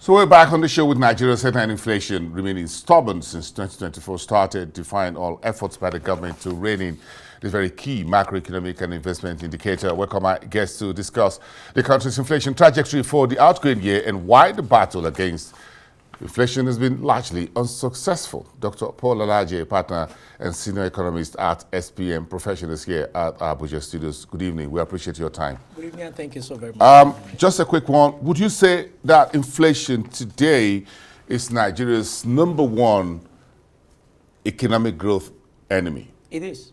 So we're back on the show with Nigeria's headline inflation remaining stubborn since 2024 started, defying all efforts by the government to rein in this very key macroeconomic and investment indicator. Welcome our guests to discuss the country's inflation trajectory for the outgoing year and why the battle against inflation has been largely unsuccessful. Dr. Paul Alaje, partner and senior economist at SPM Professionals here at Abuja Studios. Good evening. We appreciate your time. Good evening, and thank you so very much. Just a quick one. Would you say that inflation today is Nigeria's #1 economic growth enemy? It is.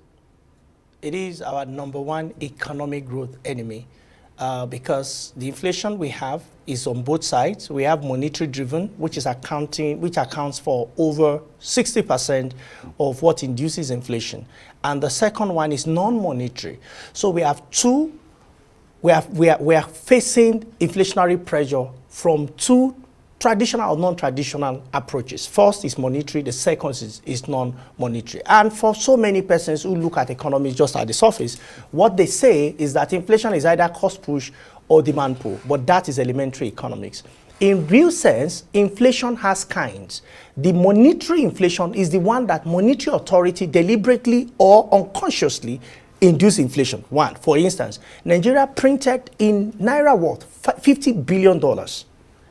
It is our #1 economic growth enemy because the inflation we have is on both sides. We have monetary driven, which accounts for over 60% of what induces inflation. And the second one is non-monetary. So we have we are facing inflationary pressure from two traditional or non-traditional approaches. First is monetary, the second is non-monetary. And for so many persons who look at economies just at the surface, what they say is that inflation is either cost push or demand pull, but that is elementary economics. In real sense, inflation has kinds. The monetary inflation is the one that monetary authority deliberately or unconsciously induce inflation. One, for instance, Nigeria printed in Naira worth $50 billion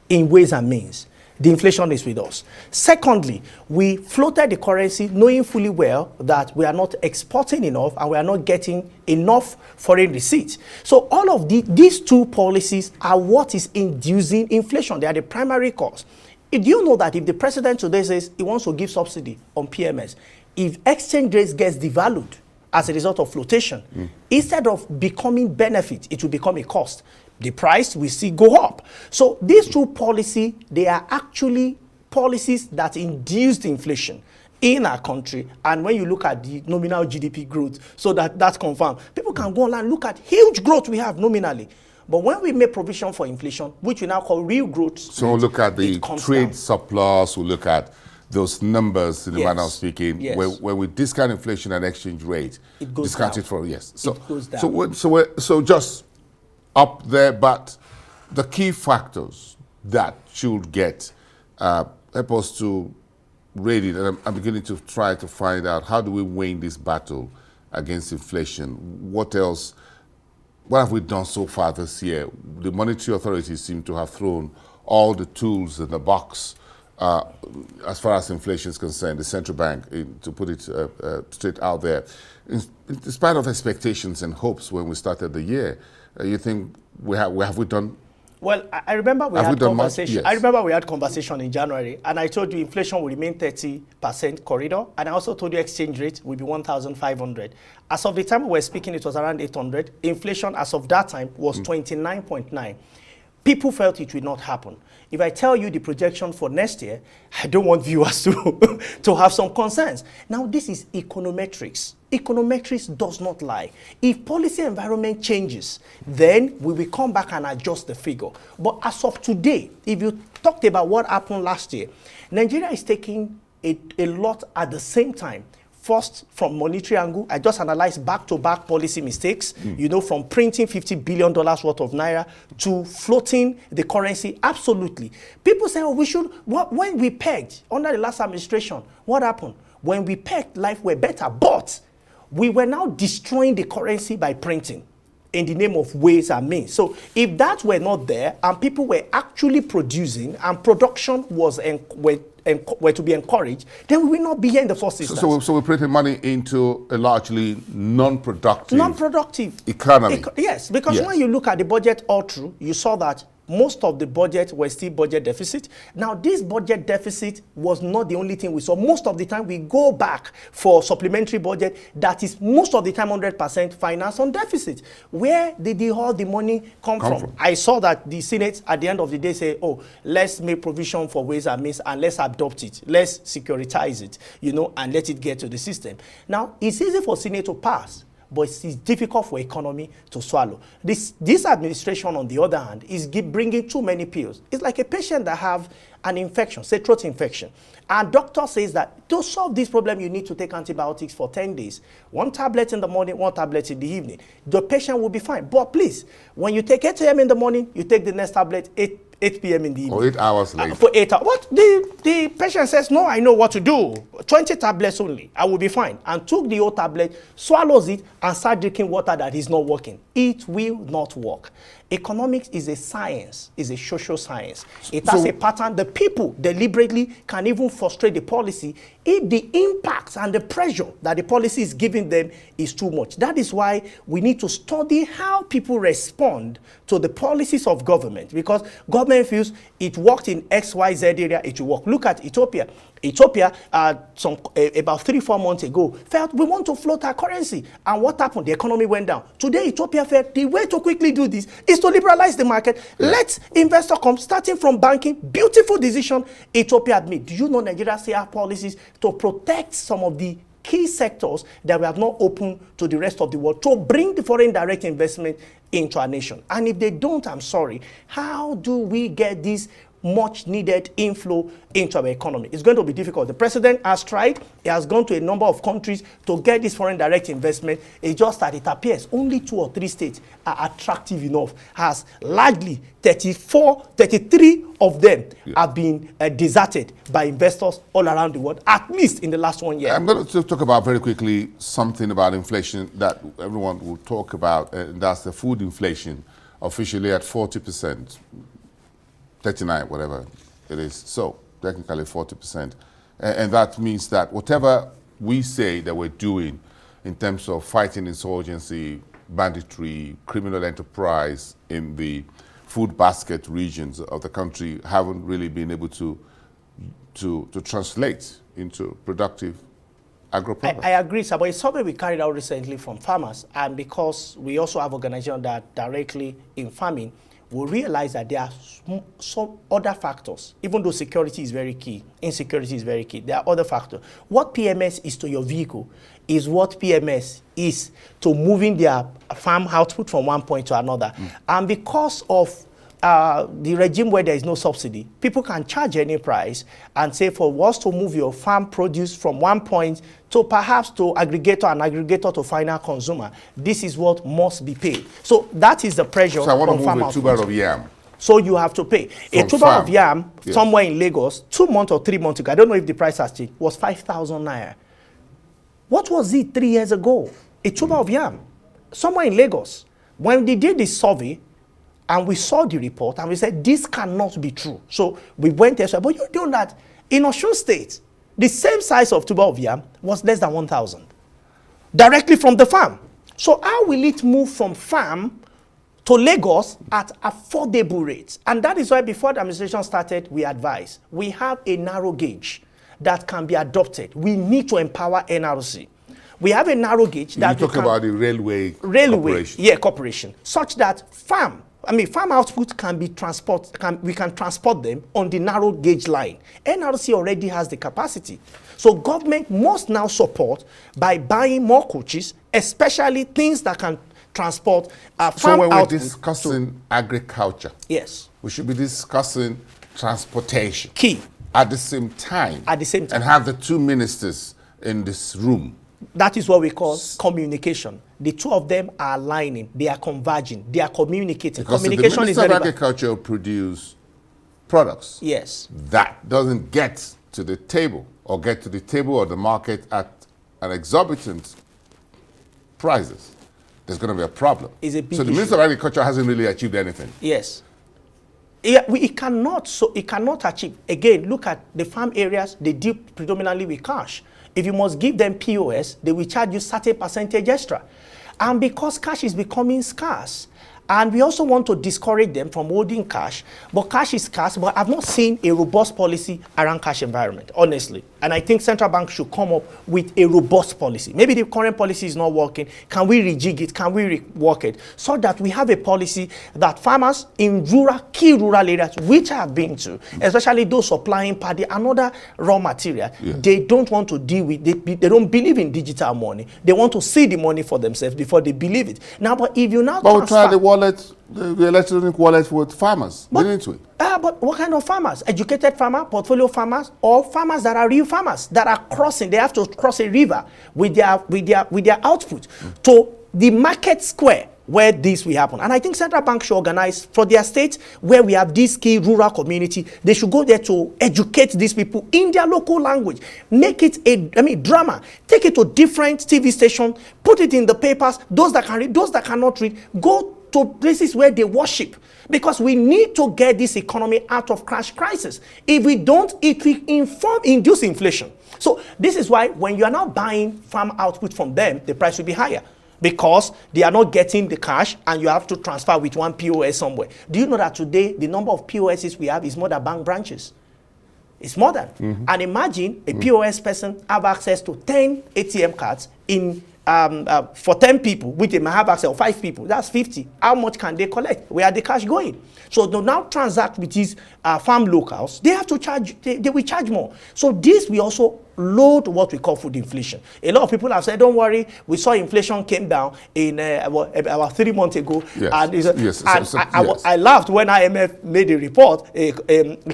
in ways and means. The inflation is with us. Secondly, we floated the currency knowing fully well that we are not exporting enough and we are not getting enough foreign receipts. So all of these two policies are what is inducing inflation. They are the primary cause. Do you know that if the president today says he wants to give subsidy on PMS, if exchange rates gets devalued as a result of flotation, instead of becoming benefit, it will become a cost. The price we see go up. So these two policies, they are actually policies that induced inflation in our country. And when you look at the nominal GDP growth, so that's confirmed. People can go online and look at huge growth we have nominally. But when we make provision for inflation, which we now call real growth. So we'll look at the trade surplus, we'll look at those numbers in the manner of speaking, where we discount inflation and exchange rate, it goes discounted down. for, yes. So, it goes down. So just up there, but the key factors that should get help us to rate it, and I'm beginning to try to find out how do we win this battle against inflation. What else? What have we done so far this year? The monetary authorities seem to have thrown all the tools in the box as far as inflation is concerned. The central bank, to put it straight out there, in spite of expectations and hopes when we started the year. You think we have done? Well, I remember we had conversation. Yes. I remember we had conversation in January, and I told you inflation will remain 30% corridor, and I also told you exchange rate will be 1,500. As of the time we were speaking, it was around 800. Inflation as of that time was 29.9. People felt it would not happen. If I tell you the projection for next year, I don't want viewers to have some concerns. Now, this is econometrics. Econometrics does not lie. If policy environment changes, then we will come back and adjust the figure. But as of today, if you talked about what happened last year, Nigeria is taking a lot at the same time. First, from monetary angle, I just analyzed back-to-back policy mistakes, from printing $50 billion worth of Naira to floating the currency. Absolutely. People say, when we pegged under the last administration, what happened? When we pegged, life were better, but we were now destroying the currency by printing in the name of ways and means. So if that were not there and people were actually producing and production were to be encouraged, then we will not be here in the first instance. So we're putting money into a largely non-productive economy. Yes, because when you look at the budget all through, you saw that most of the budget were still budget deficit. Now, this budget deficit was not the only thing we saw. Most of the time, we go back for supplementary budget that is most of the time 100% finance on deficit. Where did all the money come from? I saw that the Senate at the end of the day say, let's make provision for ways and means and let's adopt it. Let's securitize it, and let it get to the system. Now, it's easy for Senate to pass, but it's difficult for economy to swallow. This administration, on the other hand, is bringing too many pills. It's like a patient that have an infection, say throat infection. And doctor says that to solve this problem, you need to take antibiotics for 10 days. 1 tablet in the morning, 1 tablet in the evening. The patient will be fine. But please, when you take 8 a.m. in the morning, you take the next tablet 8 8 p.m. in the evening. Or 8 hours later. For 8 hours. What? The patient says, no, I know what to do. 20 tablets only. I will be fine. And took the whole tablet, swallows it, and start drinking water that is not working. It will not work. Economics is a science, is a social science. It has a pattern. The people deliberately can even frustrate the policy if the impact and the pressure that the policy is giving them is too much. That is why we need to study how people respond to the policies of government, because government feels it worked in XYZ area, it will work. Look at Ethiopia. Ethiopia, about 3-4 months ago, felt we want to float our currency. And what happened? The economy went down. Today, Ethiopia felt the way to quickly do this is to liberalize the market. Yeah. Let investor come, starting from banking. Beautiful decision. Ethiopia admit. Do you know Nigeria still have policies to protect some of the key sectors that we have not opened to the rest of the world, to bring the foreign direct investment into our nation? And if they don't, I'm sorry, how do we get this much needed inflow into our economy? It's going to be difficult. The president has tried. He has gone to a number of countries to get this foreign direct investment. It's just that it appears only 2 or 3 states are attractive enough. Has largely 33 of them have been deserted by investors all around the world, at least in the last 1 year. I'm going to talk about very quickly something about inflation that everyone will talk about, and that's the food inflation, officially at 40%. 39, whatever it is. So technically 40%. And that means that whatever we say that we're doing in terms of fighting insurgency, banditry, criminal enterprise in the food basket regions of the country haven't really been able to translate into productive agro-products. I agree, sir, but it's something we carried out recently from farmers, and because we also have organizations that directly in farming, we realize that there are some other factors. Even though security is very key, insecurity is very key, there are other factors. What PMS is to your vehicle is what PMS is to moving their farm output from one point to another. And because of the regime where there is no subsidy, people can charge any price and say for us to move your farm produce from one point to perhaps to aggregator and aggregator to final consumer, this is what must be paid. So that is the pressure. So I want to move a tuber of yam. So you have to pay. A tuber of yam somewhere in Lagos 2 months or 3 months ago, I don't know if the price has changed, was 5,000 naira. What was it 3 years ago? A tuber of yam somewhere in Lagos. When they did this survey, and we saw the report, and we said, this cannot be true. So we went there, but you know that in Osun State, the same size of tuber of yam was less than 1,000, directly from the farm. So how will it move from farm to Lagos at affordable rates? And that is why before the administration started, we advised, we have a narrow gauge that can be adopted. We need to empower NRC. We have a narrow gauge that you talk about the railway corporation, such that farm output can be we can transport them on the narrow gauge line. NRC already has the capacity. So government must now support by buying more coaches, especially things that can transport farm So when output. we're discussing agriculture, Yes, we should be discussing transportation. key. At the same time. At the same time. And have the 2 ministers in this room. That is what we call communication. The 2 of them are aligning, they are converging, they are communicating. Because Communication if the Minister of Agriculture produce products that doesn't get to the table or the market at an exorbitant prices, there's going to be a problem. It's a big so the issue. Minister of Agriculture hasn't really achieved anything. Yes. It cannot achieve. Again, look at the farm areas, they deal predominantly with cash. If you must give them POS, they will charge you certain percentage extra. And because cash is becoming scarce, and we also want to discourage them from holding cash, but cash is scarce, but I've not seen a robust policy around cash environment, honestly. And I think central bank should come up with a robust policy. Maybe the current policy is not working. Can we rejig it? Can we rework it? So that we have a policy that farmers in key rural areas, which I have been to, especially those supplying paddy and other raw material, they don't want to deal with, they don't believe in digital money. They want to see the money for themselves before they believe it. Now, but if you now But we try the electronic wallet with farmers, didn't we? But what kind of farmers? Educated farmers, portfolio farmers, or farmers that are real farmers that are crossing? They have to cross a river with their output to the market square where this will happen. And I think central bank should organize for their states where we have this key rural community. They should go there to educate these people in their local language. Make it drama. Take it to different TV stations. Put it in the papers. Those that can read, those that cannot read, go to places where they worship. Because we need to get this economy out of crash crisis. If we don't, it will induce inflation. So this is why when you are now buying farm output from them, the price will be higher. Because they are not getting the cash and you have to transfer with one POS somewhere. Do you know that today the number of POSs we have is more than bank branches? It's more than. And imagine a POS person have access to 10 ATM cards in for 10 people, which they might have access to 5 people. That's 50. How much can they collect? Where are the cash going? So they now transact with these farm locals. They have to charge, they will charge more. So this will also load what we call food inflation. A lot of people have said, don't worry, we saw inflation came down in about 3 months ago. Yes. I laughed when IMF made a report a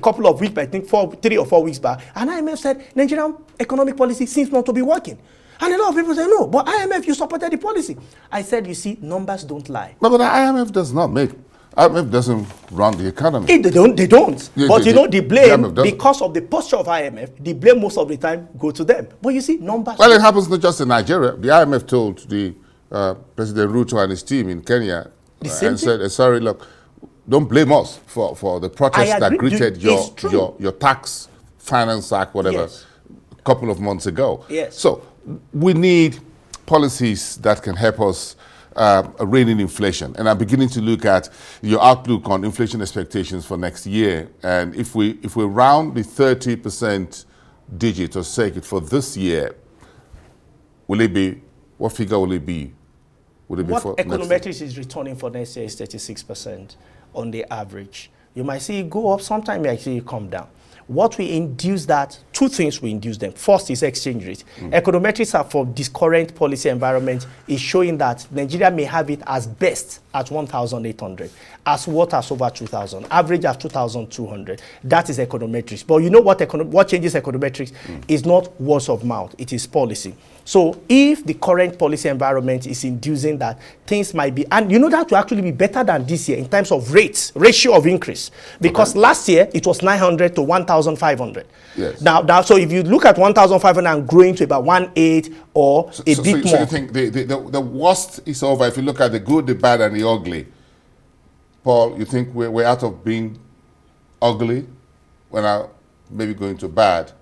couple of weeks, I think 3 or 4 weeks back. And IMF said, Nigerian economic policy seems not to be working. And a lot of people say, no, but IMF, you supported the policy. I said, you see, numbers don't lie. No, but the IMF does not make. IMF doesn't run the economy. They don't. Yeah, but the blame, because of the posture of IMF, the blame most of the time go to them. But you see, numbers. Well, it happens not just in Nigeria. The IMF told the President Ruto and his team in Kenya and said, sorry, look, don't blame us for the protest that greeted your tax finance act, whatever, a couple of months ago. Yes. So we need policies that can help us rein in inflation. And I'm beginning to look at your outlook on inflation expectations for next year. And if we round the 30% digit or circuit for this year, will it be, what figure will it be? Will it be what for econometrics is returning for next year is 36% on the average. You might see it go up, sometime you might see it come down. What we induce that, 2 things we induce them. First is exchange rate. Econometrics are for this current policy environment is showing that Nigeria may have it as best at 1,800, as what as over 2,000, average at 2,200. That is econometrics. But you know what changes econometrics is not words of mouth, it is policy. So if the current policy environment is inducing that things might be, and you know that will actually be better than this year in terms of ratio of increase. Because last year it was 900 to 1,500. Yes. Now, so if you look at 1,500 and growing to about 1.8 or a bit more. So you think the worst is over if you look at the good, the bad, and the ugly? Paul, you think we're out of being ugly? We're now maybe going to bad?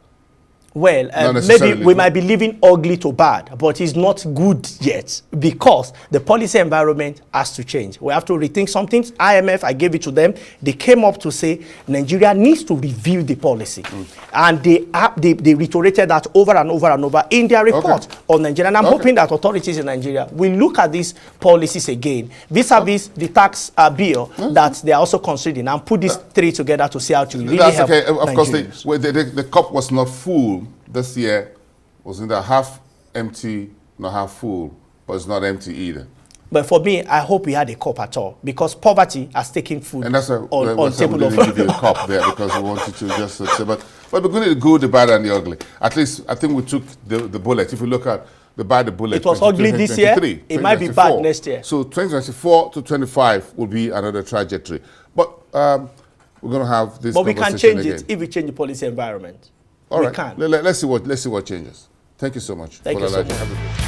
Well, maybe we might be living ugly to bad, but it's not good yet because the policy environment has to change. We have to rethink some things. IMF, I gave it to them. They came up to say Nigeria needs to review the policy. And they reiterated that over and over and over in their report on Nigeria. And I'm hoping that authorities in Nigeria will look at these policies again, vis-a-vis the tax bill that they are also considering, and put these 3 together to see how to really help Of course, the cup was not full. This year was either half empty, not half full, but it's not empty either. But for me, I hope we had a cup at all, because poverty has taken food and that's on table of. We didn't give you a cup there because we wanted to just say, but we're going to the good, the bad, and the ugly. At least I think we took the bullet. If you look at the bullet, it was ugly this year. It might be bad next year. So 2024 to 25 will be another trajectory. But we're going to have this. But we can change it if we change the policy environment. All right. We can. Let's see what changes. Thank you so much. Thank you so much.